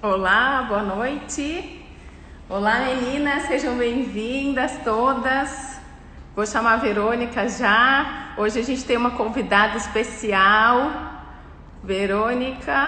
Olá, boa noite. Olá, meninas, sejam bem-vindas todas. Vou chamar a Verônica já. Hoje a gente tem uma convidada especial. Verônica.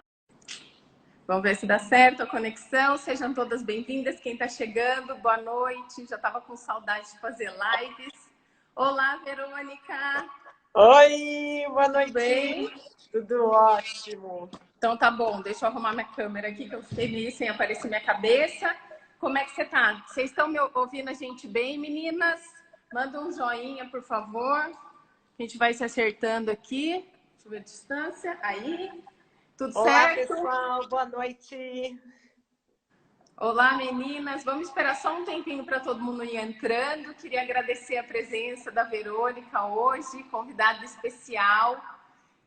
Vamos ver se dá certo a conexão. Sejam todas bem-vindas. Quem está chegando, boa noite. Já estava com saudade de fazer lives. Olá, Verônica. Oi, boa Tudo noite. bem? Tudo ótimo. Então tá bom, deixa eu arrumar minha câmera aqui, que eu fiquei meio sem aparecer minha cabeça. Como é que você tá? Vocês estão me ouvindo a gente bem, meninas? Manda um joinha, por favor. A gente vai se acertando aqui. Deixa eu ver a distância. Aí. Tudo Olá, certo? pessoal. Boa noite. Olá, meninas. Vamos esperar só um tempinho para todo mundo ir entrando. Queria agradecer a presença da Verônica hoje, convidada especial.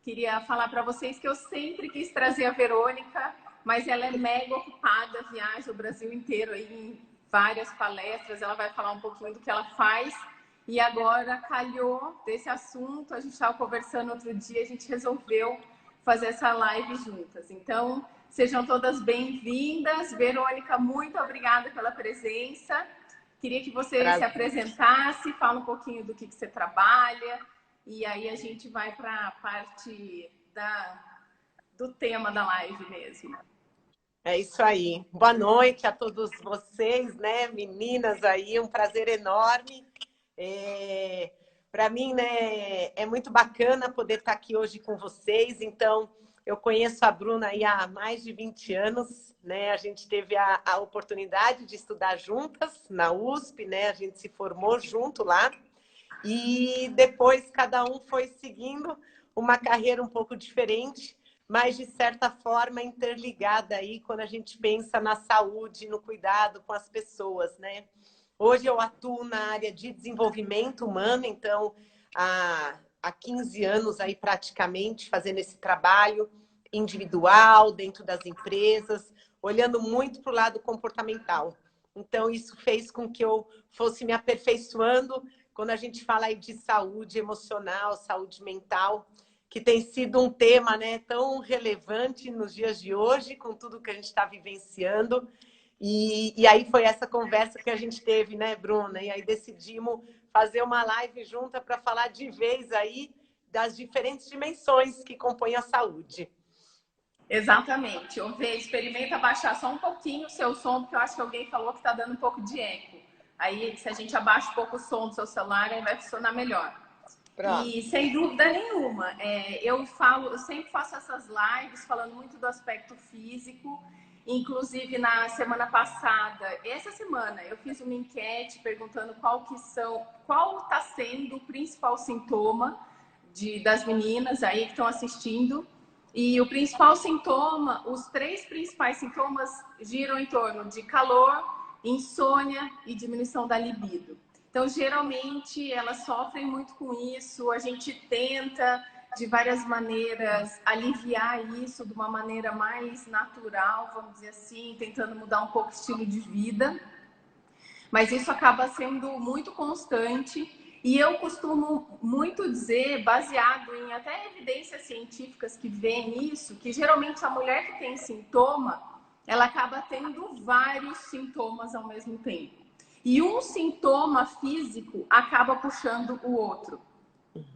Queria falar para vocês que eu sempre quis trazer a Verônica, mas ela é mega ocupada, viaja o Brasil inteiro aí em várias palestras. Ela vai falar um pouquinho do que ela faz. E agora calhou desse assunto. A gente estava conversando outro dia, a gente resolveu fazer essa live juntas. Então, sejam todas bem-vindas. Verônica, muito obrigada pela presença. Queria que você se Prazer. apresentasse, fala um pouquinho do que você trabalha, e aí a gente vai para a parte do tema da live mesmo. É isso aí. Boa noite a todos vocês, né, meninas aí. Um prazer enorme. Para mim, né, é muito bacana poder estar aqui hoje com vocês. Então, eu conheço a Bruna aí há mais de 20 anos, né? A gente teve a oportunidade de estudar juntas na USP, né? A gente se formou junto lá. E depois cada um foi seguindo uma carreira um pouco diferente, mas de certa forma interligada aí quando a gente pensa na saúde, no cuidado com as pessoas, né? Hoje eu atuo na área de desenvolvimento humano, então há 15 anos aí praticamente fazendo esse trabalho individual dentro das empresas, olhando muito para o lado comportamental. Então isso fez com que eu fosse me aperfeiçoando quando a gente fala aí de saúde emocional, saúde mental, que tem sido um tema, né, tão relevante nos dias de hoje, com tudo que a gente está vivenciando. E aí foi essa conversa que a gente teve, né, Bruna? E aí decidimos fazer uma live junta para falar de vez aí das diferentes dimensões que compõem a saúde. Exatamente. Eu vejo, experimenta baixar só um pouquinho o seu som, porque eu acho que alguém falou que está dando um pouco de eco. Aí, se a gente abaixa um pouco o som do seu celular, aí vai funcionar melhor. Pronto. E sem dúvida nenhuma, eu sempre faço essas lives falando muito do aspecto físico. Inclusive na semana passada, essa semana, eu fiz uma enquete perguntando qual está sendo o principal sintoma das meninas aí que estão assistindo. E o principal sintoma, os três principais sintomas giram em torno de calor, insônia e diminuição da libido. Então, geralmente, elas sofrem muito com isso. A gente tenta, de várias maneiras, aliviar isso de uma maneira mais natural, vamos dizer assim, tentando mudar um pouco o estilo de vida. Mas isso acaba sendo muito constante. E eu costumo muito dizer, baseado em até evidências científicas que veem isso, que geralmente a mulher que tem sintoma, ela acaba tendo vários sintomas ao mesmo tempo. E um sintoma físico acaba puxando o outro.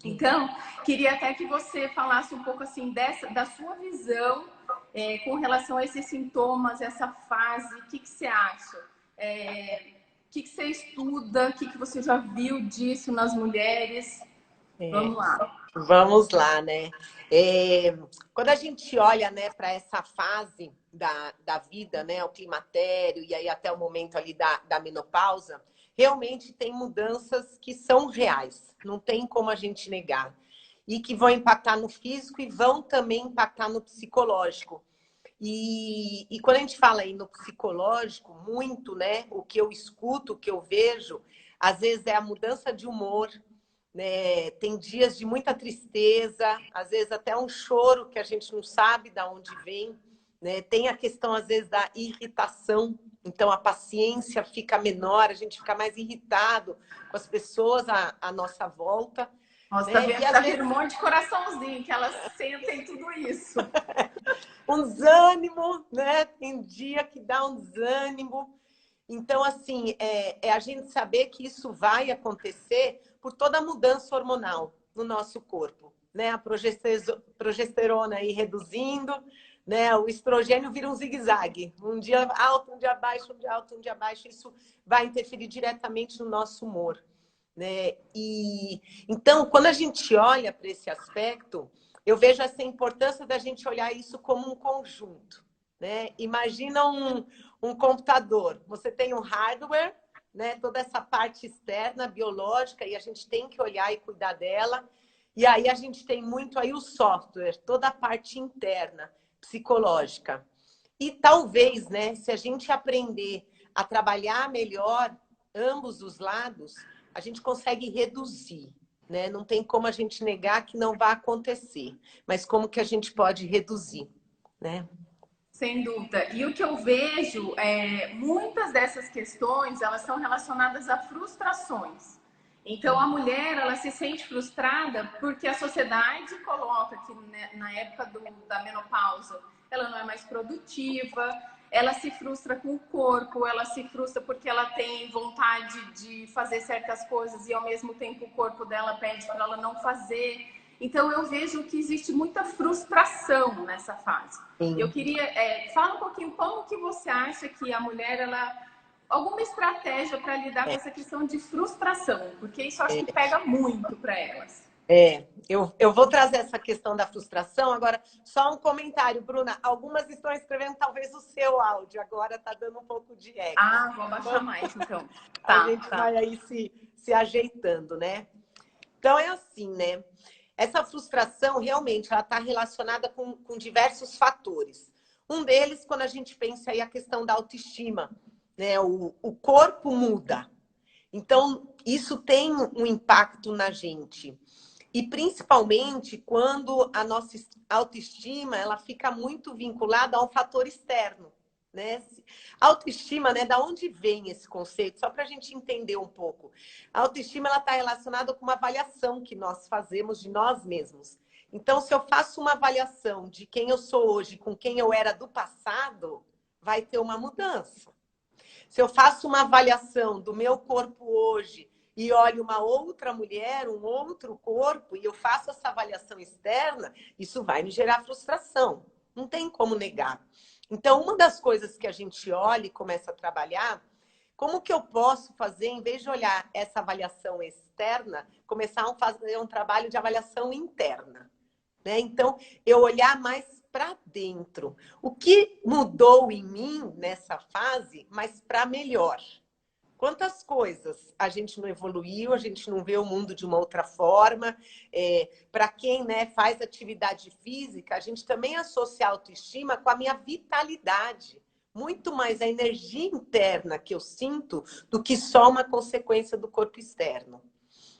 Então, queria até que você falasse um pouco assim da sua visão com relação a esses sintomas, essa fase, o que você acha? O que você estuda? O que você já viu disso nas mulheres? É. Vamos lá. Vamos lá, né? Quando a gente olha, né, para essa fase da vida, né, o climatério e aí até o momento ali da menopausa, realmente tem mudanças que são reais, não tem como a gente negar. E que vão impactar no físico e vão também impactar no psicológico. E quando a gente fala aí no psicológico, muito, né, o que eu escuto, o que eu vejo, às vezes é a mudança de humor, né? Tem dias de muita tristeza, às vezes até um choro que a gente não sabe de onde vem, né? Tem a questão, às vezes, da irritação. Então, a paciência fica menor, a gente fica mais irritado com as pessoas à nossa volta. Nossa, Né? E às tá vendo um vezes monte de coraçãozinho, que elas sentem tudo isso. um desânimo, né? Tem dia que dá um desânimo. Então, assim, é a gente saber que isso vai acontecer por toda a mudança hormonal no nosso corpo, né? A progesterona aí reduzindo, né? O estrogênio vira um zigue-zague. Um dia alto, um dia baixo, um dia alto, um dia baixo. Isso vai interferir diretamente no nosso humor, né? E então, quando a gente olha para esse aspecto, eu vejo essa importância da gente olhar isso como um conjunto, né? Imagina um computador. Você tem um hardware, né? Toda essa parte externa, biológica, e a gente tem que olhar e cuidar dela. E aí a gente tem muito aí o software, toda a parte interna, psicológica. E talvez, né, se a gente aprender a trabalhar melhor ambos os lados, a gente consegue reduzir, né? Não tem como a gente negar que não vai acontecer, mas como que a gente pode reduzir, né? Sem dúvida. E o que eu vejo muitas dessas questões, elas são relacionadas a frustrações. Então, a mulher, ela se sente frustrada porque a sociedade coloca que, né, na época da menopausa, ela não é mais produtiva, ela se frustra com o corpo, ela se frustra porque ela tem vontade de fazer certas coisas e, ao mesmo tempo, o corpo dela pede para ela não fazer. Então, eu vejo que existe muita frustração nessa fase. Eu Sim. queria... fala um pouquinho como que você acha que a mulher, ela... Alguma estratégia para lidar com essa questão de frustração? Porque isso eu acho que pega muito para elas. Eu vou trazer essa questão da frustração. Agora, só um comentário, Bruna. Algumas estão escrevendo talvez o seu áudio, agora está dando um pouco de eco. Ah, vou abaixar mais, então. A Tá, gente tá. vai aí se ajeitando, né? Então, é assim, né? Essa frustração, realmente, ela está relacionada com diversos fatores. Um deles, quando a gente pensa aí a questão da autoestima, né? O corpo muda. Então, isso tem um impacto na gente. E principalmente quando a nossa autoestima ela fica muito vinculada a um fator externo, né? Autoestima, né? Da onde vem esse conceito? Só para a gente entender um pouco. A autoestima ela está relacionada com uma avaliação que nós fazemos de nós mesmos. Então, se eu faço uma avaliação de quem eu sou hoje com quem eu era do passado, vai ter uma mudança. Se eu faço uma avaliação do meu corpo hoje e olho uma outra mulher, um outro corpo, e eu faço essa avaliação externa, isso vai me gerar frustração. Não tem como negar. Então, uma das coisas que a gente olha e começa a trabalhar, como que eu posso fazer, em vez de olhar essa avaliação externa, começar a fazer um trabalho de avaliação interna, né? Então, eu olhar mais para dentro. O que mudou em mim nessa fase, mas para melhor? Quantas coisas a gente não evoluiu, a gente não vê o mundo de uma outra forma. Para quem, né, faz atividade física, a gente também associa a autoestima com a minha vitalidade. Muito mais a energia interna que eu sinto do que só uma consequência do corpo externo.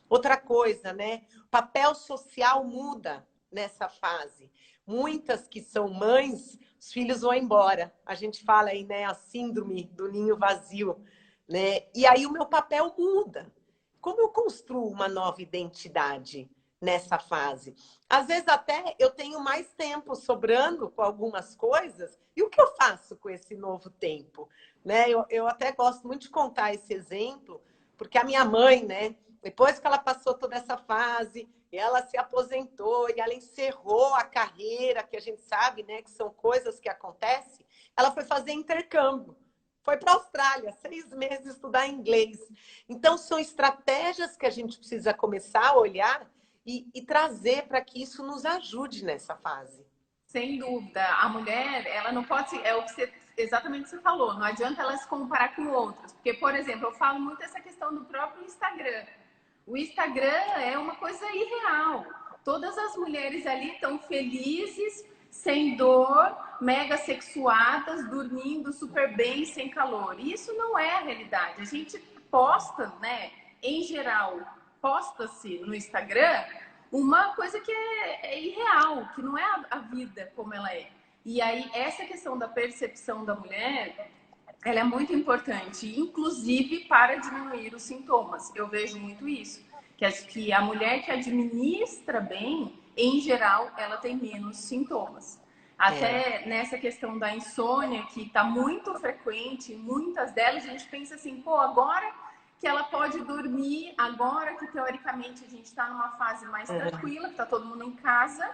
Outra coisa, né? O papel social muda nessa fase. Muitas que são mães, os filhos vão embora. A gente fala aí, né, a síndrome do ninho vazio, né? E aí o meu papel muda. Como eu construo uma nova identidade nessa fase? Às vezes até eu tenho mais tempo sobrando com algumas coisas. E o que eu faço com esse novo tempo? Né? Eu até gosto muito de contar esse exemplo, porque a minha mãe, né? Depois que ela passou toda essa fase, e ela se aposentou, e ela encerrou a carreira, que a gente sabe, né, que são coisas que acontecem, ela foi fazer intercâmbio. Foi para a Austrália, 6 meses estudar inglês. Então, são estratégias que a gente precisa começar a olhar e trazer para que isso nos ajude nessa fase. Sem dúvida. A mulher, ela não pode... É o que você, exatamente o que você falou. Não adianta ela se comparar com outras. Porque, por exemplo, eu falo muito essa questão do próprio Instagram. O Instagram é uma coisa irreal. Todas as mulheres ali estão felizes, sem dor, mega sexuadas, dormindo super bem, sem calor. E isso não é a realidade. A gente posta, né, em geral, posta-se no Instagram uma coisa que é irreal, que não é a vida como ela é. E aí, essa questão da percepção da mulher, ela é muito importante, inclusive para diminuir os sintomas. Eu vejo muito isso, que a mulher que administra bem, em geral, ela tem menos sintomas. Até nessa questão da insônia, que está muito frequente, muitas delas, a gente pensa assim, pô, agora que ela pode dormir, agora que teoricamente a gente está numa fase mais tranquila, que está todo mundo em casa,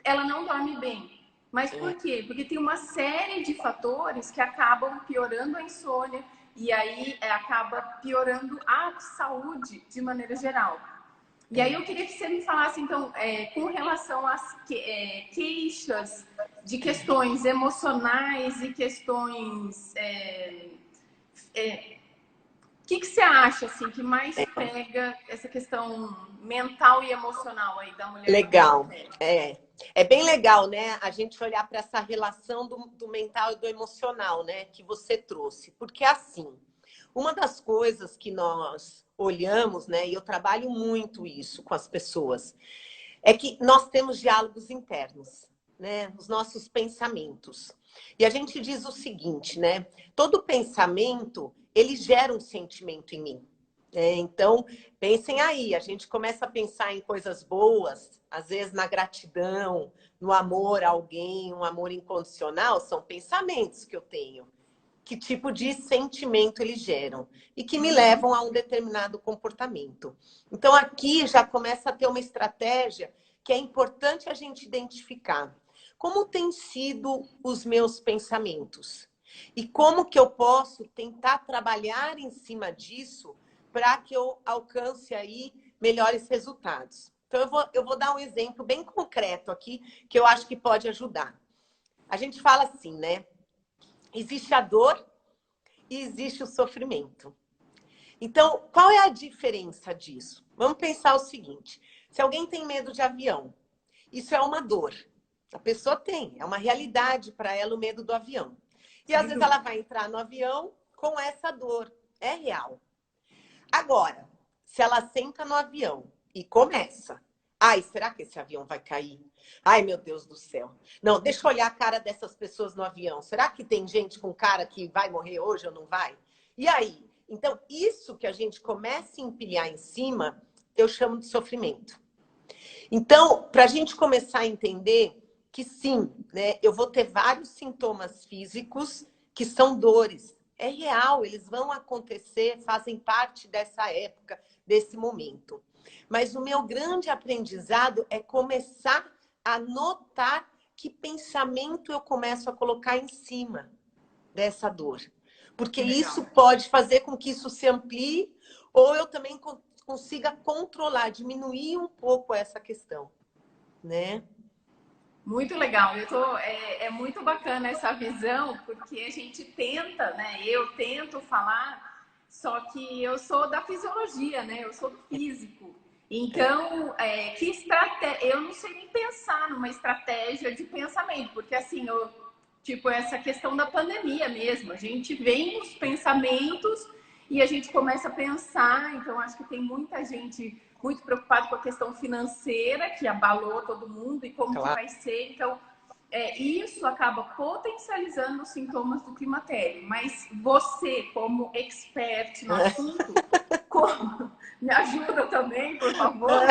ela não dorme bem. Mas por quê? Porque tem uma série de fatores que acabam piorando a insônia e aí acaba piorando a saúde de maneira geral. E aí eu queria que você me falasse, então, com relação às queixas de questões emocionais e questões... O que você acha, assim, que mais pega essa questão mental e emocional aí da mulher? Legal. É bem legal, né? A gente olhar para essa relação do mental e do emocional, né? Que você trouxe. Porque, assim, uma das coisas que nós olhamos, né? E eu trabalho muito isso com as pessoas, é que nós temos diálogos internos, né? Os nossos pensamentos. E a gente diz o seguinte, né? Todo pensamento, ele gera um sentimento em mim. Então, pensem aí, a gente começa a pensar em coisas boas, às vezes na gratidão, no amor a alguém, um amor incondicional, são pensamentos que eu tenho. Que tipo de sentimento eles geram e que me levam a um determinado comportamento. Então, aqui já começa a ter uma estratégia que é importante a gente identificar. Como têm sido os meus pensamentos? E como que eu posso tentar trabalhar em cima disso para que eu alcance aí melhores resultados? Então, eu vou dar um exemplo bem concreto aqui que eu acho que pode ajudar. A gente fala assim, né? Existe a dor e existe o sofrimento. Então, qual é a diferença disso? Vamos pensar o seguinte. Se alguém tem medo de avião, isso é uma dor. A pessoa tem, é uma realidade para ela o medo do avião. E às vezes ela vai entrar no avião com essa dor. É real. Agora, se ela senta no avião e começa... Ai, será que esse avião vai cair? Ai, meu Deus do céu. Não, deixa eu olhar a cara dessas pessoas no avião. Será que tem gente com cara que vai morrer hoje ou não vai? E aí? Então, isso que a gente começa a empilhar em cima, eu chamo de sofrimento. Então, para a gente começar a entender que sim, né, eu vou ter vários sintomas físicos que são dores. É real, eles vão acontecer, fazem parte dessa época, desse momento. Mas o meu grande aprendizado é começar a notar que pensamento eu começo a colocar em cima dessa dor. Porque isso pode fazer com que isso se amplie ou eu também consiga controlar, diminuir um pouco essa questão, né? Muito legal. É muito bacana essa visão, porque a gente tenta, né? Eu tento falar, só que eu sou da fisiologia, né? Eu sou do físico. Então, eu não sei nem pensar numa estratégia de pensamento, porque assim, tipo, essa questão da pandemia mesmo, a gente vem os pensamentos e a gente começa a pensar, então acho que tem muita gente muito preocupado com a questão financeira, que abalou todo mundo, e como que vai ser. Então, isso acaba potencializando os sintomas do climatério. Mas você, como expert no assunto, me ajuda também, por favor.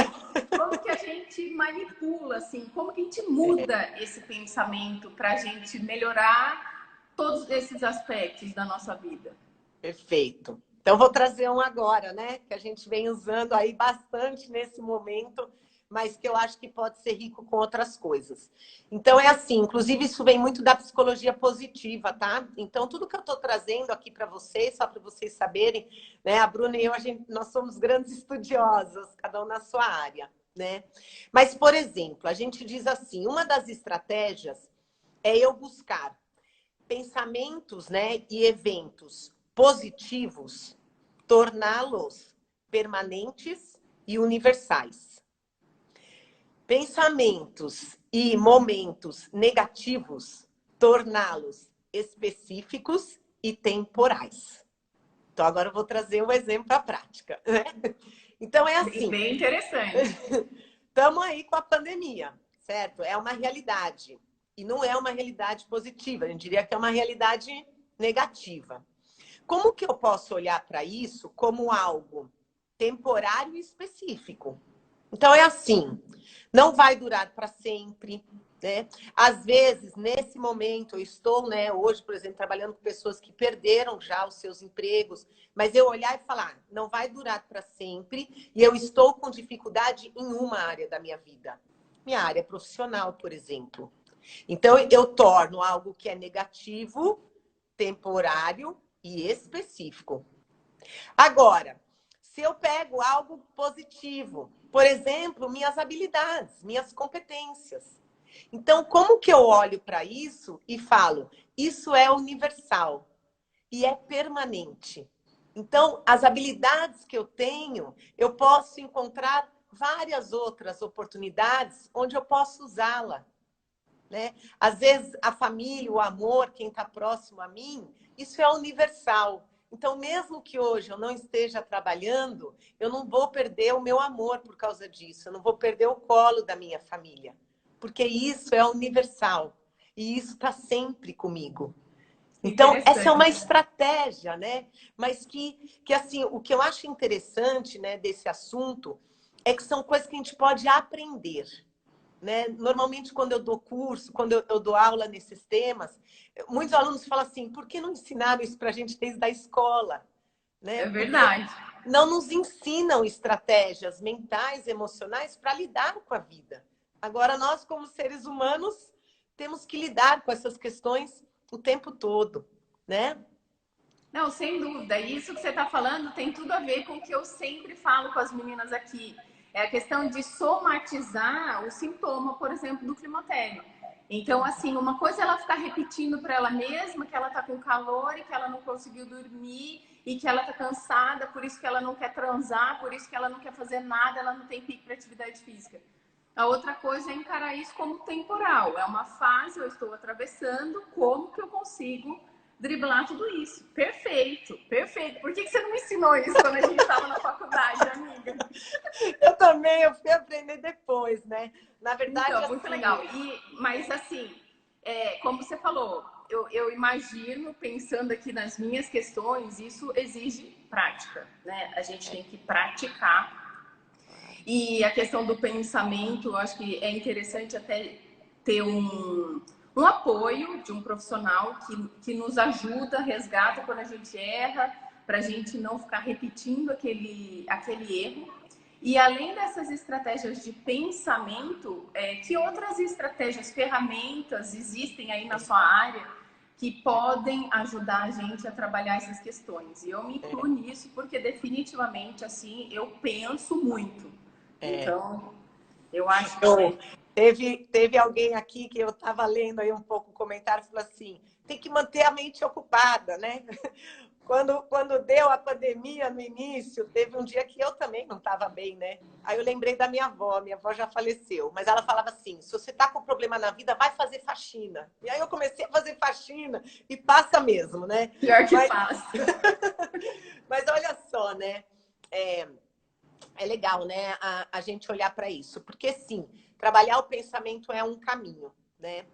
Como que a gente manipula, assim, como que a gente muda esse pensamento para a gente melhorar todos esses aspectos da nossa vida? Perfeito. Então, vou trazer um agora, né? Que a gente vem usando aí bastante nesse momento, mas que eu acho que pode ser rico com outras coisas. Então, é assim, inclusive isso vem muito da psicologia positiva, tá? Então, tudo que eu estou trazendo aqui para vocês, só para vocês saberem, né? A Bruna e eu, nós somos grandes estudiosas, cada um na sua área, né? Mas, por exemplo, a gente diz assim, uma das estratégias é eu buscar pensamentos, né, e eventos positivos, torná-los permanentes e universais. Pensamentos e momentos negativos, torná-los específicos e temporais. Então, agora eu vou trazer um exemplo da prática, né? Então, é assim. Bem interessante. Estamos aí com a pandemia, certo? É uma realidade. E não é uma realidade positiva, eu diria que é uma realidade negativa. Como que eu posso olhar para isso como algo temporário e específico? Então, é assim, não vai durar para sempre, né? Às vezes, nesse momento, eu estou, né, hoje, por exemplo, trabalhando com pessoas que perderam já os seus empregos, mas eu olhar e falar, não vai durar para sempre, e eu estou com dificuldade em uma área da minha vida, minha área profissional, por exemplo. Então, eu torno algo que é negativo, temporário e específico. Agora, se eu pego algo positivo, por exemplo, minhas habilidades, minhas competências. Então, como que eu olho para isso e falo, isso é universal e é permanente. Então, as habilidades que eu tenho, eu posso encontrar várias outras oportunidades onde eu posso usá-la, né? Às vezes, a família, o amor, quem está próximo a mim, isso é universal. Então, mesmo que hoje eu não esteja trabalhando, eu não vou perder o meu amor por causa disso. Eu não vou perder o colo da minha família. Porque isso é universal. E isso está sempre comigo. Então, essa é uma Interessante. estratégia, né? Mas que assim, o que eu acho interessante, né, desse assunto é que são coisas que a gente pode aprender, né? Normalmente, quando eu dou curso, quando eu dou aula nesses temas, muitos alunos falam assim, por que não ensinaram isso para a gente desde a escola? Né? É Porque verdade. não nos ensinam estratégias mentais, emocionais para lidar com a vida. Agora, nós, como seres humanos, temos que lidar com essas questões o tempo todo, né? Não, sem dúvida. Isso que você está falando tem tudo a ver com o que eu sempre falo com as meninas aqui. É a questão de somatizar o sintoma, por exemplo, do climatério. Então, assim, uma coisa é ela ficar repetindo para ela mesma que ela está com calor e que ela não conseguiu dormir e que ela está cansada, por isso que ela não quer transar, por isso que ela não quer fazer nada, ela não tem pique para atividade física. A outra coisa é encarar isso como temporal. É uma fase, eu estou atravessando, como que eu consigo driblar tudo isso? Perfeito, perfeito. Por que você não me ensinou isso quando a gente estava na faculdade, amiga? Eu também, eu fui aprender depois, né? Na verdade, Então, muito assim, legal. Mas assim, como você falou, eu imagino, pensando aqui nas minhas questões, isso exige prática, né? A gente tem que praticar. E a questão do pensamento, eu acho que é interessante até ter um apoio de um profissional que nos ajuda, resgata quando a gente erra, para a gente não ficar repetindo aquele erro. E além dessas estratégias de pensamento, que outras estratégias, ferramentas existem aí na sua área que podem ajudar a gente a trabalhar essas questões? E eu me incluo nisso porque definitivamente assim eu penso muito. é, Então, eu acho que eu, teve alguém aqui que eu estava lendo aí um pouco o comentário, falou assim, tem que manter a mente ocupada, né? Quando deu a pandemia no início, teve um dia que eu também não estava bem, né? Aí eu lembrei da minha avó já faleceu, mas ela falava assim, se você está com problema na vida, vai fazer faxina. E aí eu comecei a fazer faxina e passa mesmo, né? pior que Mas, passa. mas olha só, né? É, é legal, né, a gente olhar para isso. Porque, sim, trabalhar o pensamento é um caminho, né?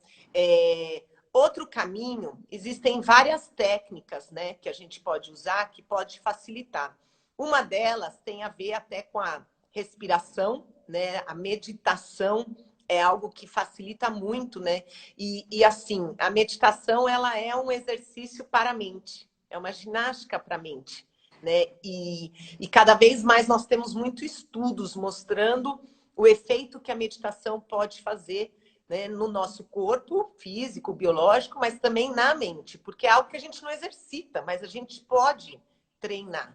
Outro caminho, existem várias técnicas, né, que a gente pode usar que pode facilitar. Uma delas tem a ver até com a respiração, né? A meditação é algo que facilita muito, né? E assim, a meditação, ela é um exercício para a mente, é uma ginástica para a mente, né? E cada vez mais nós temos muitos estudos mostrando o efeito que a meditação pode fazer, né, no nosso corpo físico, biológico, mas também na mente, porque é algo que a gente não exercita, mas a gente pode treinar,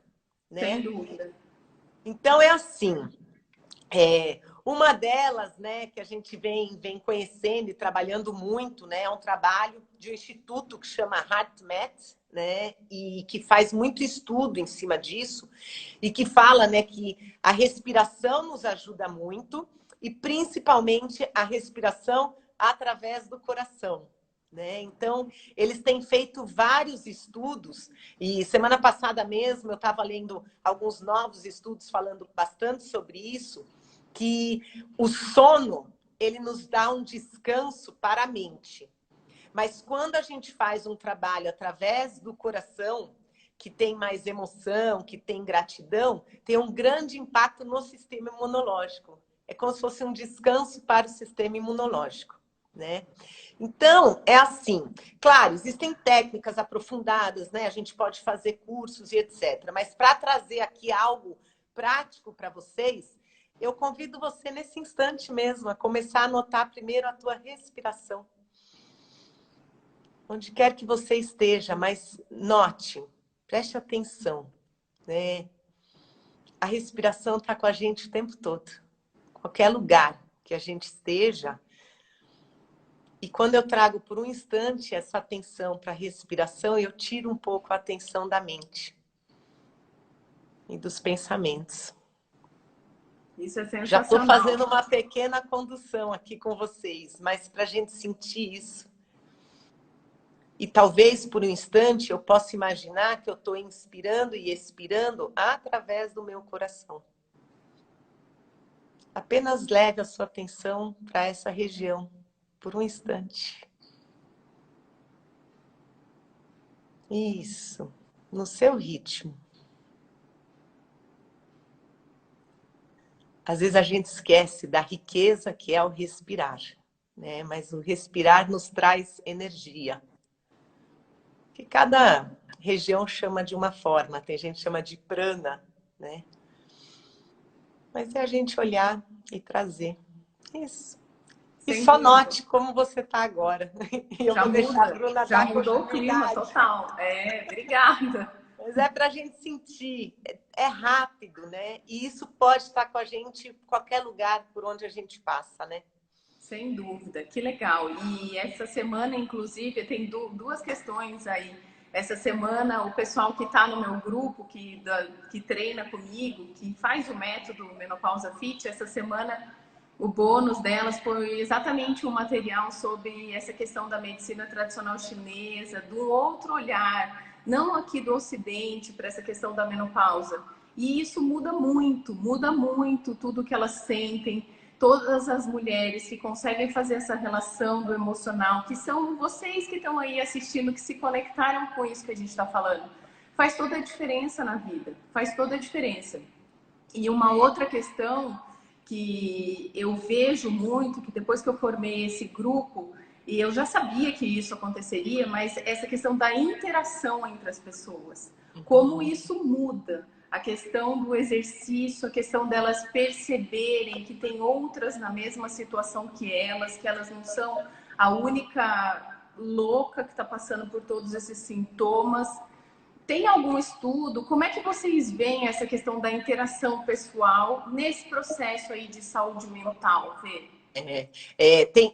Sem né? dúvida. Então é assim, uma delas, né, que a gente vem conhecendo e trabalhando muito, né, é um trabalho de um instituto que chama HeartMath, né, e que faz muito estudo em cima disso e que fala, né, que a respiração nos ajuda muito e principalmente a respiração através do coração. Né? Então, eles têm feito vários estudos, e semana passada mesmo eu estava lendo alguns novos estudos falando bastante sobre isso, que o sono, ele nos dá um descanso para a mente. Mas quando a gente faz um trabalho através do coração, que tem mais emoção, que tem gratidão, tem um grande impacto no sistema imunológico. É como se fosse um descanso para o sistema imunológico. né? Então, é assim, claro, existem técnicas aprofundadas, né? A gente pode fazer cursos e etc. Mas para trazer aqui algo prático para vocês, eu convido você nesse instante mesmo a começar a notar primeiro a tua respiração. Onde quer que você esteja, mas note, preste atenção, né? A respiração está com a gente o tempo todo. Qualquer lugar que a gente esteja. E quando eu trago por um instante essa atenção para a respiração, eu tiro um pouco a atenção da mente e dos pensamentos. Isso é Já estou sensacional. fazendo uma pequena condução aqui com vocês, mas para a gente sentir isso. E talvez por um instante eu possa imaginar que eu estou inspirando e expirando através do meu coração. Apenas leve a sua atenção para essa região por um instante. Isso, no seu ritmo. Às vezes a gente esquece da riqueza que é o respirar, né? Mas o respirar nos traz energia. Que cada região chama de uma forma, tem gente que chama de prana, né? Mas é a gente olhar e trazer. Isso. E Sem só dúvida. note como você está agora. E eu Já vou deixar a muda, Bruna já dar mudou o clima continuidade. total. É, obrigada. Mas é para a gente sentir. É rápido, né? E isso pode estar com a gente em qualquer lugar por onde a gente passa, né? Sem dúvida, que legal. E essa semana, inclusive, tem duas questões aí. Essa semana, o pessoal que está no meu grupo, que treina comigo, que faz o método Menopausa Fit, essa semana o bônus delas foi exatamente um material sobre essa questão da medicina tradicional chinesa, do outro olhar, não aqui do Ocidente, para essa questão da menopausa. E isso muda muito tudo que elas sentem. Todas as mulheres que conseguem fazer essa relação do emocional, que são vocês que estão aí assistindo, que se conectaram com isso que a gente está falando, faz toda a diferença na vida, faz toda a diferença. E uma outra questão que eu vejo muito, que depois que eu formei esse grupo, e eu já sabia que isso aconteceria, mas essa questão da interação entre as pessoas. Como isso muda. A questão do exercício, a questão delas perceberem que tem outras na mesma situação que elas não são a única louca que está passando por todos esses sintomas. Tem algum estudo? Como é que vocês veem essa questão da interação pessoal nesse processo aí de saúde mental, Vê?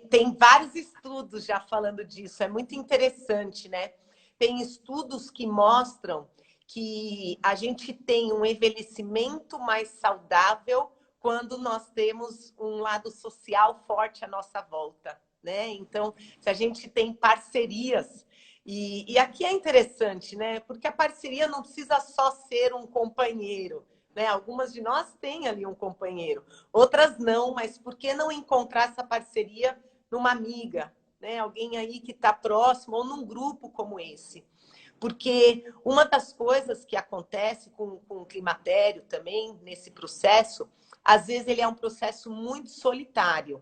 Tem vários estudos já falando disso, é muito interessante, né? Tem estudos que mostram que a gente tem um envelhecimento mais saudável quando nós temos um lado social forte à nossa volta, né? Então, se a gente tem parcerias, e aqui é interessante, né? Porque a parceria não precisa só ser um companheiro, né? Algumas de nós têm ali um companheiro, outras não, mas por que não encontrar essa parceria numa amiga, né? Alguém aí que está próximo ou num grupo como esse? Porque uma das coisas que acontece com o climatério também, nesse processo, às vezes ele é um processo muito solitário,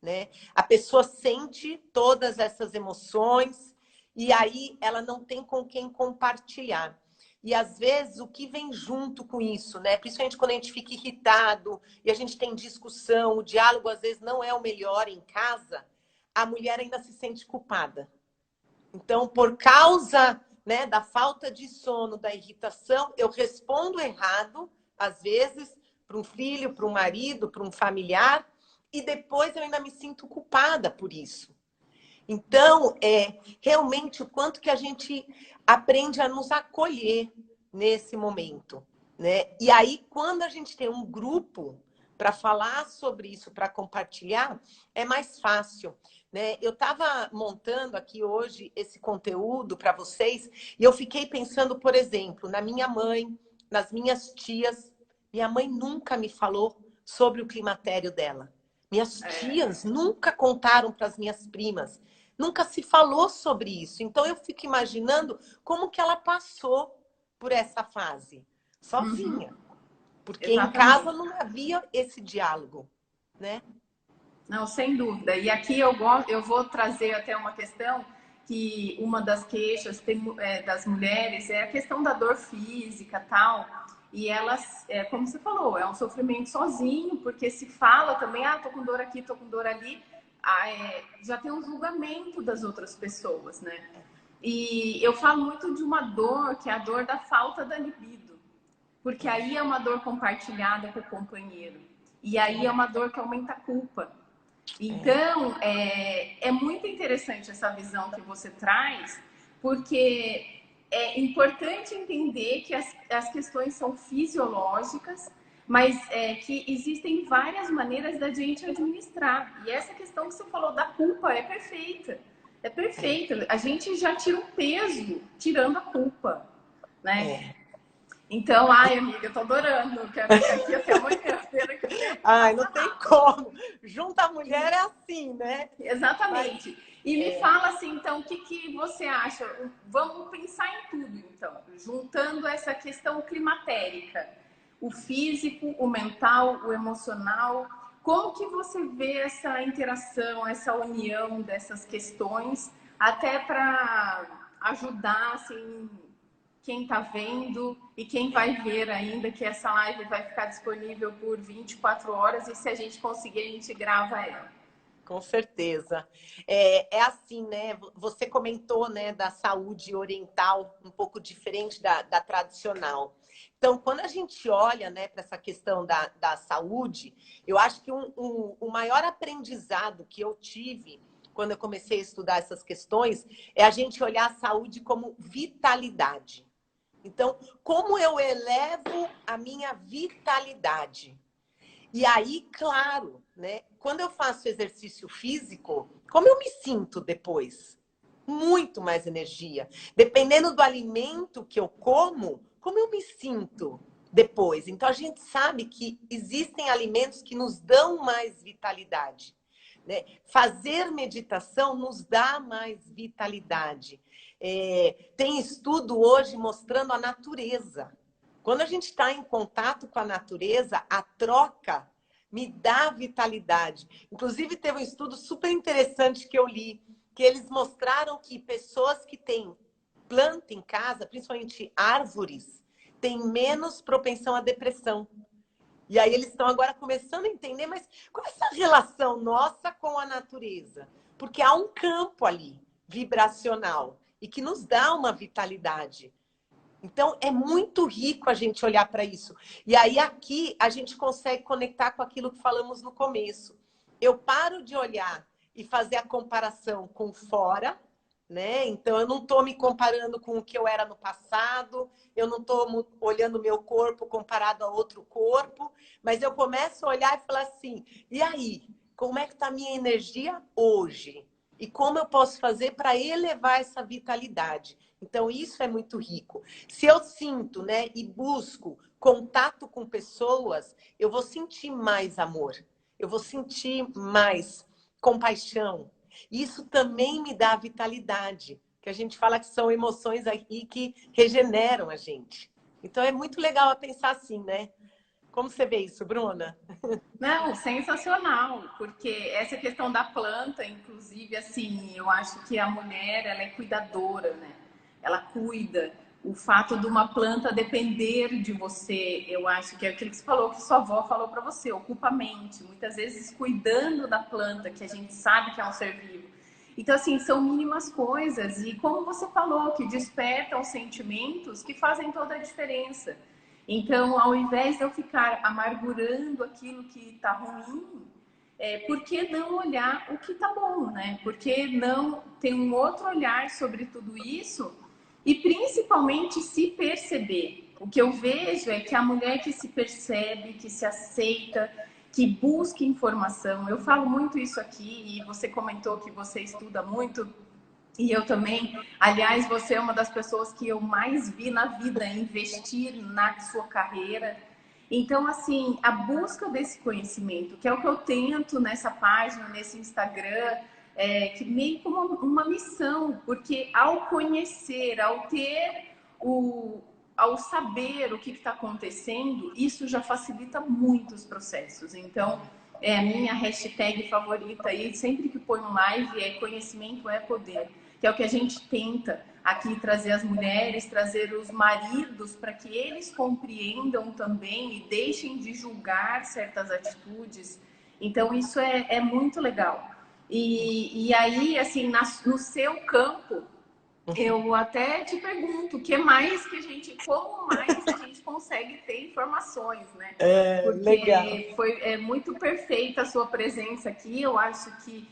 né? A pessoa sente todas essas emoções e aí ela não tem com quem compartilhar. E às vezes o que vem junto com isso, né? Principalmente quando a gente fica irritado e a gente tem discussão, o diálogo às vezes não é o melhor em casa, a mulher ainda se sente culpada. Então, por causa, né, da falta de sono, da irritação, eu respondo errado, às vezes, para um filho, para um marido, para um familiar, e depois eu ainda me sinto culpada por isso. Então, realmente o quanto que a gente aprende a nos acolher nesse momento, né? E aí, quando a gente tem um grupo para falar sobre isso, para compartilhar, é mais fácil, né? Eu estava montando aqui hoje esse conteúdo para vocês e eu fiquei pensando, por exemplo, na minha mãe, nas minhas tias. Minha mãe nunca me falou sobre o climatério dela. Minhas tias nunca contaram para as minhas primas. Nunca se falou sobre isso. Então, eu fico imaginando como que ela passou por essa fase, sozinha. Porque em casa Exatamente. não havia esse diálogo, né? Não, sem dúvida. E aqui eu vou trazer até uma questão que uma das queixas das mulheres é a questão da dor física tal. E elas, como você falou, é um sofrimento sozinho, porque se fala também, tô com dor aqui, tô com dor ali, já tem um julgamento das outras pessoas, né? E eu falo muito de uma dor, que é a dor da falta da libido. Porque aí é uma dor compartilhada com o companheiro. E aí é uma dor que aumenta a culpa. Então, é muito interessante essa visão que você traz, porque é importante entender que as questões são fisiológicas, mas que existem várias maneiras da gente administrar. E essa questão que você falou da culpa é perfeita. É perfeita. A gente já tira um peso tirando a culpa, né? Então, amiga, eu tô adorando. Quero ficar aqui até amanhã. Ai, não tem como. Junta a mulher é assim, né? Exatamente. E me fala assim, então, o que você acha? Vamos pensar em tudo, então. Juntando essa questão climatérica. O físico, o mental, o emocional. Como que você vê essa interação, essa união dessas questões, até para ajudar, assim, quem está vendo e quem vai ver ainda, que essa live vai ficar disponível por 24 horas e se a gente conseguir, a gente grava ela. Com certeza. É assim, né? Você comentou, né, da saúde oriental, um pouco diferente da tradicional. Então, quando a gente olha, né, para essa questão da saúde, eu acho que o maior aprendizado que eu tive quando eu comecei a estudar essas questões é a gente olhar a saúde como vitalidade. Então, como eu elevo a minha vitalidade? E aí, claro, né? Quando eu faço exercício físico, como eu me sinto depois? Muito mais energia. Dependendo do alimento que eu como eu me sinto depois? Então, a gente sabe que existem alimentos que nos dão mais vitalidade, né? Fazer meditação nos dá mais vitalidade. Tem estudo hoje mostrando a natureza. Quando a gente está em contato com a natureza, a troca me dá vitalidade. Inclusive, teve um estudo super interessante que eu li, que eles mostraram que pessoas que têm planta em casa, principalmente árvores, têm menos propensão à depressão. E aí eles estão agora começando a entender, mas qual é essa relação nossa com a natureza? Porque há um campo ali, vibracional, e que nos dá uma vitalidade. Então, é muito rico a gente olhar para isso. E aí, aqui, a gente consegue conectar com aquilo que falamos no começo. Eu paro de olhar e fazer a comparação com fora, né? Então, eu não estou me comparando com o que eu era no passado, eu não estou olhando o meu corpo comparado a outro corpo, mas eu começo a olhar e falar assim, e aí? Como é que está a minha energia hoje? E como eu posso fazer para elevar essa vitalidade? Então, isso é muito rico. Se eu sinto, né, e busco contato com pessoas, eu vou sentir mais amor, eu vou sentir mais compaixão. Isso também me dá vitalidade, que a gente fala que são emoções aí que regeneram a gente. Então, é muito legal pensar assim, né? Como você vê isso, Bruna? Não, sensacional, porque essa questão da planta, inclusive, assim, eu acho que a mulher, ela é cuidadora, né? Ela cuida. O fato de uma planta depender de você, eu acho que é aquilo que você falou, que sua avó falou para você, ocupa a mente. Muitas vezes cuidando da planta, que a gente sabe que é um ser vivo. Então, assim, são mínimas coisas. E como você falou, que despertam sentimentos que fazem toda a diferença. Então, ao invés de eu ficar amargurando aquilo que está ruim, por que não olhar o que está bom, né? Por que não ter um outro olhar sobre tudo isso e principalmente se perceber? O que eu vejo é que a mulher que se percebe, que se aceita, que busca informação, eu falo muito isso aqui e você comentou que você estuda muito e eu também, aliás, você é uma das pessoas que eu mais vi na vida investir na sua carreira. Então, assim, a busca desse conhecimento, que é o que eu tento nessa página, nesse Instagram, que meio como uma missão, porque ao conhecer, ao ter ao saber o que está acontecendo, isso já facilita muito os processos. Então, é a minha hashtag favorita aí, sempre que põe um live, é conhecimento é poder, que é o que a gente tenta aqui trazer as mulheres, trazer os maridos, para que eles compreendam também e deixem de julgar certas atitudes. Então, isso é muito legal. E aí, assim, no seu campo, eu até te pergunto, como mais a gente consegue ter informações, né? Legal. Porque é muito perfeita a sua presença aqui. Eu acho que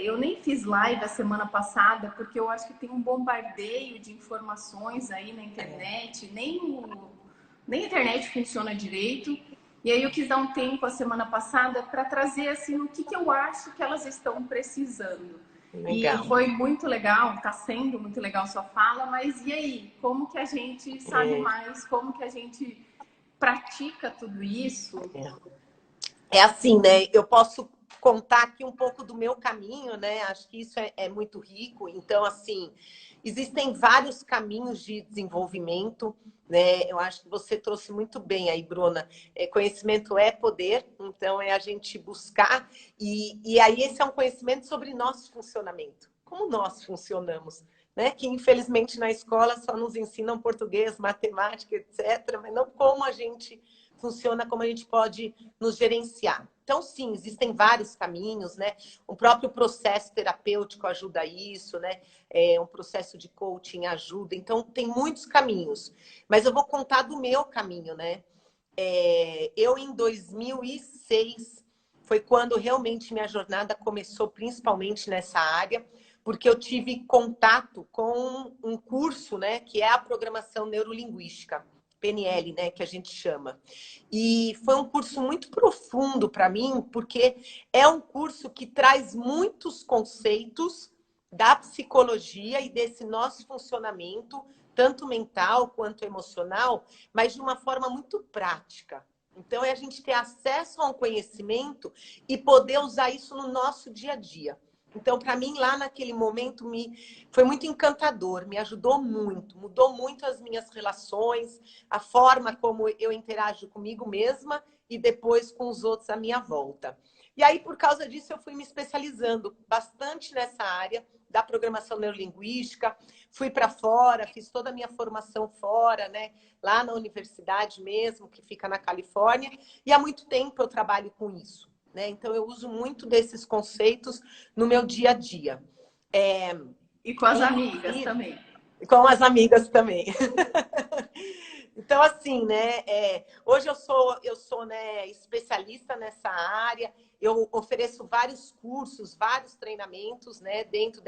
eu nem fiz live a semana passada, porque eu acho que tem um bombardeio de informações aí na internet, nem a internet funciona direito. E aí eu quis dar um tempo a semana passada para trazer assim o que eu acho que elas estão precisando. Legal. E foi muito legal, está sendo muito legal sua fala, mas e aí? Como que a gente sabe mais? Como que a gente pratica tudo isso? É assim, né? Eu posso contar aqui um pouco do meu caminho, né? Acho que isso é muito rico. Então, assim, existem vários caminhos de desenvolvimento, né? Eu acho que você trouxe muito bem aí, Bruna. Conhecimento é poder, então é a gente buscar. E aí esse é um conhecimento sobre nosso funcionamento. Como nós funcionamos, né? Que infelizmente na escola só nos ensinam português, matemática, etc., mas não como a gente funciona, como a gente pode nos gerenciar. Então, sim, existem vários caminhos, né? O próprio processo terapêutico ajuda isso, né? Um processo de coaching ajuda. Então, tem muitos caminhos. Mas eu vou contar do meu caminho, né? Eu, em 2006, foi quando realmente minha jornada começou, principalmente nessa área, porque eu tive contato com um curso, né? Que é a programação neurolinguística. PNL, né, que a gente chama. E foi um curso muito profundo para mim, porque é um curso que traz muitos conceitos da psicologia e desse nosso funcionamento, tanto mental quanto emocional, mas de uma forma muito prática. Então, é a gente ter acesso a um conhecimento e poder usar isso no nosso dia a dia. Então, para mim, lá naquele momento, foi muito encantador, me ajudou muito, mudou muito as minhas relações, a forma como eu interajo comigo mesma e depois com os outros à minha volta. E aí, por causa disso, eu fui me especializando bastante nessa área da programação neurolinguística, fui para fora, fiz toda a minha formação fora, né? Lá na universidade mesmo, que fica na Califórnia, e há muito tempo eu trabalho com isso. Né? Então, eu uso muito desses conceitos no meu dia a dia. E com as amigas também. Com as amigas também. Então, assim, né? Hoje eu sou né, especialista nessa área. Eu ofereço vários cursos, vários treinamentos, né, dentro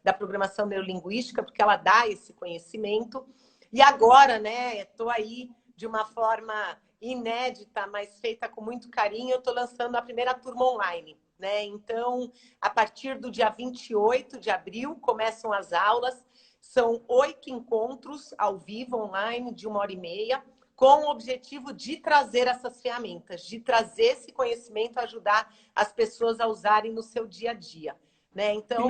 da programação neurolinguística, porque ela dá esse conhecimento. E agora, né, estou aí de uma forma inédita, mas feita com muito carinho. Eu estou lançando a primeira turma online, né? Então, a partir do dia 28 de abril, começam as aulas. São 8 encontros ao vivo, online, de 1h30, com o objetivo de trazer essas ferramentas, de trazer esse conhecimento, ajudar as pessoas a usarem no seu dia a dia. Né? Então,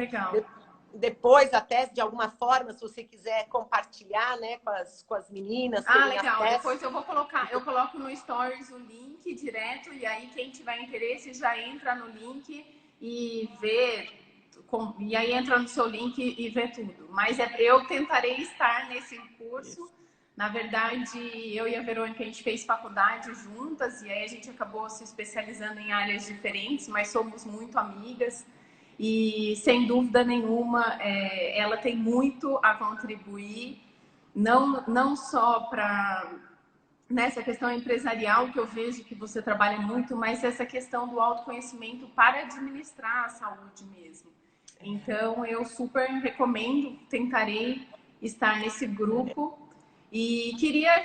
depois, até de alguma forma, se você quiser compartilhar, né, com as meninas. Legal. Acesso. Depois eu coloco no Stories o link direto, e aí quem tiver interesse já entra no link e vê. E aí entra no seu link e vê tudo. Mas eu tentarei estar nesse curso. Na verdade, eu e a Verônica, a gente fez faculdade juntas, e aí a gente acabou se especializando em áreas diferentes, mas somos muito amigas. E, sem dúvida nenhuma, ela tem muito a contribuir, não só para nessa questão empresarial, que eu vejo que você trabalha muito, mas essa questão do autoconhecimento para administrar a saúde mesmo. Então, eu super recomendo, tentarei estar nesse grupo. E queria,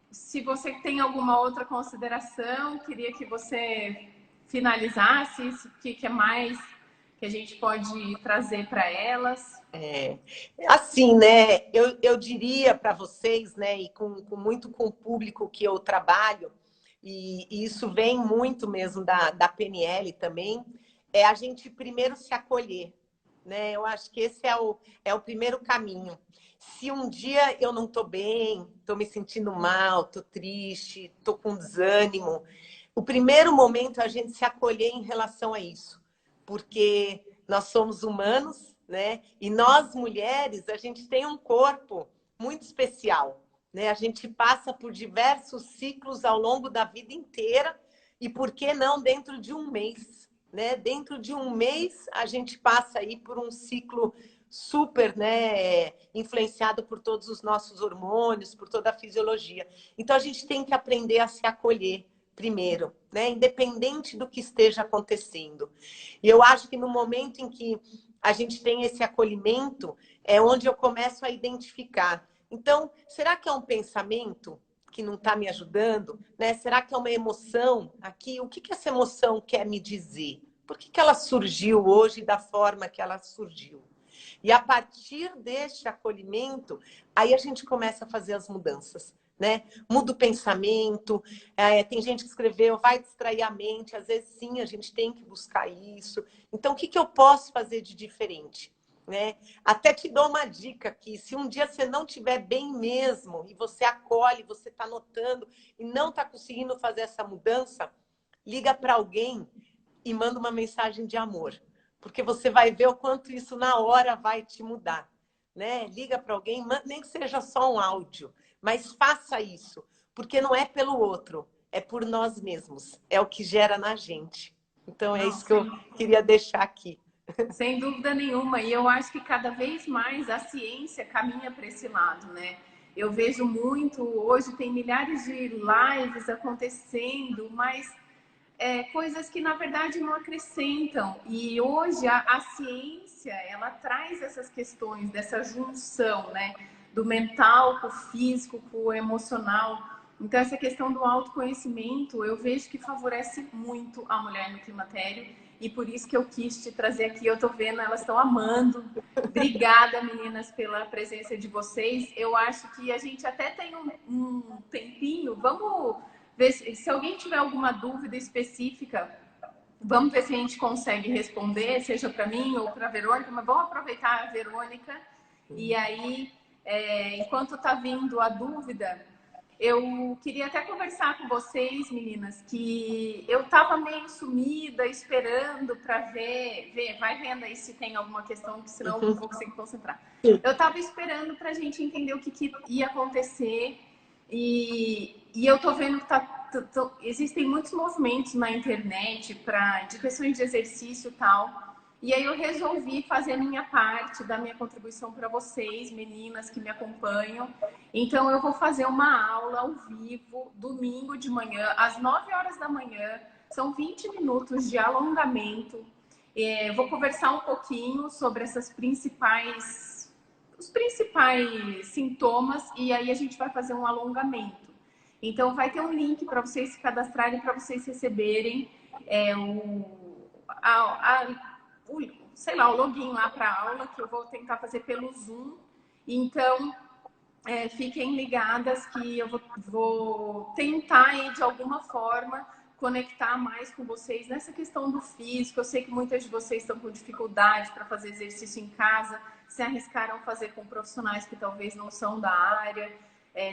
se você tem alguma outra consideração, queria que você finalizasse, o que é mais que a gente pode trazer para elas. Assim, né, eu diria para vocês, né, e muito com o público que eu trabalho, e isso vem muito mesmo da PNL também, é a gente primeiro se acolher, né? Eu acho que esse é o primeiro caminho. Se um dia eu não estou bem, estou me sentindo mal, estou triste, estou com desânimo, O primeiro momento é a gente se acolher em relação a isso, porque nós somos humanos, né? E nós, mulheres, a gente tem um corpo muito especial, né? A gente passa por diversos ciclos ao longo da vida inteira e, por que não, dentro de um mês, né? Dentro de um mês, a gente passa aí por um ciclo super, né, influenciado por todos os nossos hormônios, por toda a fisiologia. Então, a gente tem que aprender a se acolher primeiro, né? Independente do que esteja acontecendo. E eu acho que no momento em que a gente tem esse acolhimento, é onde eu começo a identificar. Então, será que é um pensamento que não está me ajudando? Né? Será que é uma emoção aqui? O que que essa emoção quer me dizer? Por que que ela surgiu hoje da forma que ela surgiu? E a partir deste acolhimento, aí a gente começa a fazer as mudanças, né? Muda o pensamento. Tem gente que escreveu, vai distrair a mente. Às vezes, sim, a gente tem que buscar isso. Então, o que que eu posso fazer de diferente? Né? Até te dou uma dica aqui. Se um dia você não estiver bem mesmo, e você acolhe, você está notando, e não está conseguindo fazer essa mudança, liga para alguém e manda uma mensagem de amor. Porque você vai ver o quanto isso na hora vai te mudar, né? Liga para alguém, nem que seja só um áudio, mas faça isso, porque não é pelo outro, é por nós mesmos, é o que gera na gente. Então é Não, isso que eu queria deixar aqui. sem dúvida nenhuma. E eu acho que cada vez mais a ciência caminha para esse lado, né? Eu vejo muito, hoje tem milhares de lives acontecendo, mas coisas que na verdade não acrescentam. E hoje a ciência, ela traz essas questões dessa junção, né, do mental com o físico, com o emocional. Então essa questão do autoconhecimento, eu vejo que favorece muito a mulher no climatério, e por isso que eu quis te trazer aqui. Eu tô vendo, elas estão amando. Obrigada, meninas, pela presença de vocês. Eu acho que a gente até tem um tempinho. Vamos ver se alguém tiver alguma dúvida específica, vamos ver se a gente consegue responder, seja para mim ou para a Verônica, mas vamos aproveitar a Verônica. E aí, enquanto está vindo a dúvida, eu queria até conversar com vocês, meninas, que eu estava meio sumida, esperando para ver, vai vendo aí se tem alguma questão, que senão eu não vou conseguir concentrar. Eu estava esperando para a gente entender o que ia acontecer. E eu tô vendo que existem muitos movimentos na internet de questões de exercício e tal. E aí eu resolvi fazer a minha parte, da minha contribuição para vocês, meninas que me acompanham. Então eu vou fazer uma aula ao vivo, domingo de manhã, às 9 horas da manhã. São 20 minutos de alongamento. Vou conversar um pouquinho sobre os principais sintomas, e aí a gente vai fazer um alongamento. Então vai ter um link para vocês se cadastrarem, para vocês receberem sei lá, o login lá para a aula, que eu vou tentar fazer pelo Zoom. Então fiquem ligadas que eu vou tentar aí, de alguma forma, conectar mais com vocês nessa questão do físico. Eu sei que muitas de vocês estão com dificuldade para fazer exercício em casa, se arriscaram a fazer com profissionais que talvez não são da área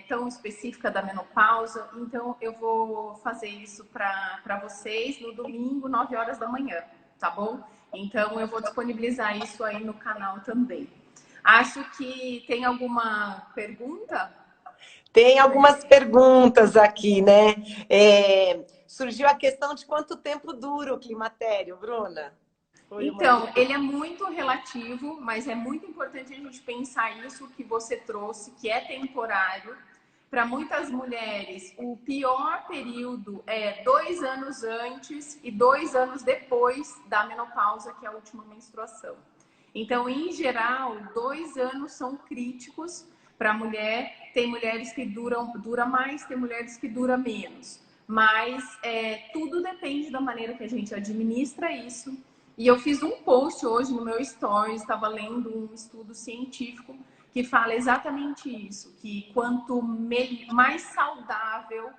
tão específica da menopausa. Então eu vou fazer isso para vocês no domingo, 9 horas da manhã, tá bom? Então eu vou disponibilizar isso aí no canal também. Acho que tem alguma pergunta? Tem algumas perguntas aqui, né? Surgiu a questão de quanto tempo dura o climatério, Bruna? Então, ele é muito relativo, mas é muito importante a gente pensar isso que você trouxe, que é temporário. Para muitas mulheres, o pior período é 2 anos antes e 2 anos depois da menopausa, que é a última menstruação. Então, em geral, 2 anos são críticos para a mulher. Tem mulheres que dura mais, tem mulheres que dura menos. Mas tudo depende da maneira que a gente administra isso. E eu fiz um post hoje no meu stories, estava lendo um estudo científico que fala exatamente isso, que quanto mais saudável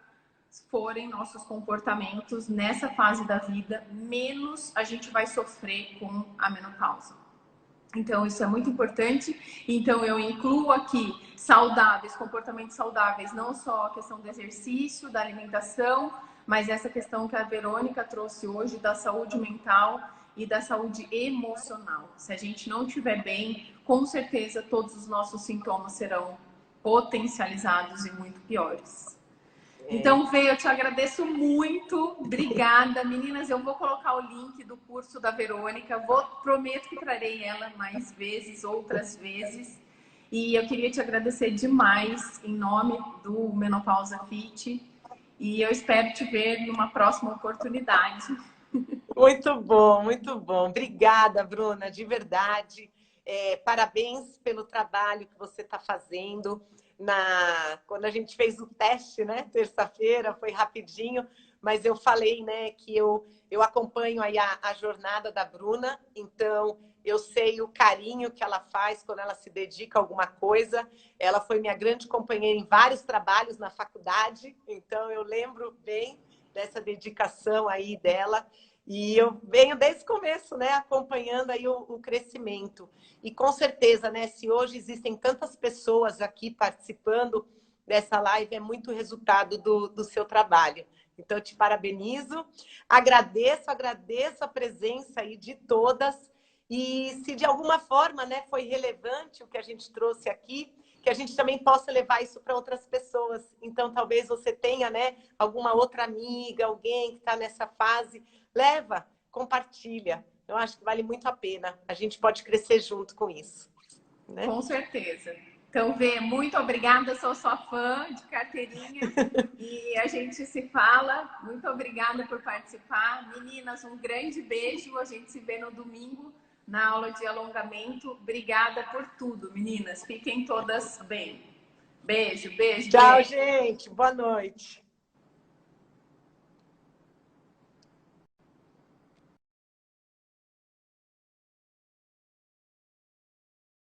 forem nossos comportamentos nessa fase da vida, menos a gente vai sofrer com a menopausa. Então, isso é muito importante. Então, eu incluo aqui saudáveis, comportamentos saudáveis, não só a questão do exercício, da alimentação, mas essa questão que a Verônica trouxe hoje da saúde mental e da saúde emocional. Se a gente não estiver bem, com certeza todos os nossos sintomas serão potencializados e muito piores. Então, Vê, eu te agradeço muito. Obrigada. Meninas, eu vou colocar o link do curso da Verônica. Prometo que trarei ela mais vezes, outras vezes. E eu queria te agradecer demais em nome do Menopausa Fit. E eu espero te ver numa próxima oportunidade. Muito bom, muito bom. Obrigada, Bruna, de verdade. Parabéns pelo trabalho que você está fazendo. Quando a gente fez o teste, né? Terça-feira, foi rapidinho, mas eu falei, né, que eu acompanho aí a jornada da Bruna, então eu sei o carinho que ela faz quando ela se dedica a alguma coisa. Ela foi minha grande companheira em vários trabalhos na faculdade, então eu lembro bem dessa dedicação aí dela. E eu venho desde o começo, né, acompanhando aí o crescimento. E com certeza, né, se hoje existem tantas pessoas aqui participando dessa live, é muito resultado do seu trabalho. Então, eu te parabenizo, agradeço a presença aí de todas. E se de alguma forma, né, foi relevante o que a gente trouxe aqui, que a gente também possa levar isso para outras pessoas. Então, talvez você tenha, né, alguma outra amiga, alguém que está nessa fase, leva, compartilha. Eu acho que vale muito a pena. A gente pode crescer junto com isso, né? Com certeza. Então, Vê, muito obrigada. Sou sua fã de carteirinha. E a gente se fala. Muito obrigada por participar. Meninas, um grande beijo. A gente se vê no domingo na aula de alongamento. Obrigada por tudo, meninas. Fiquem todas bem. Beijo, beijo, Tchau, beijo. gente. Boa noite.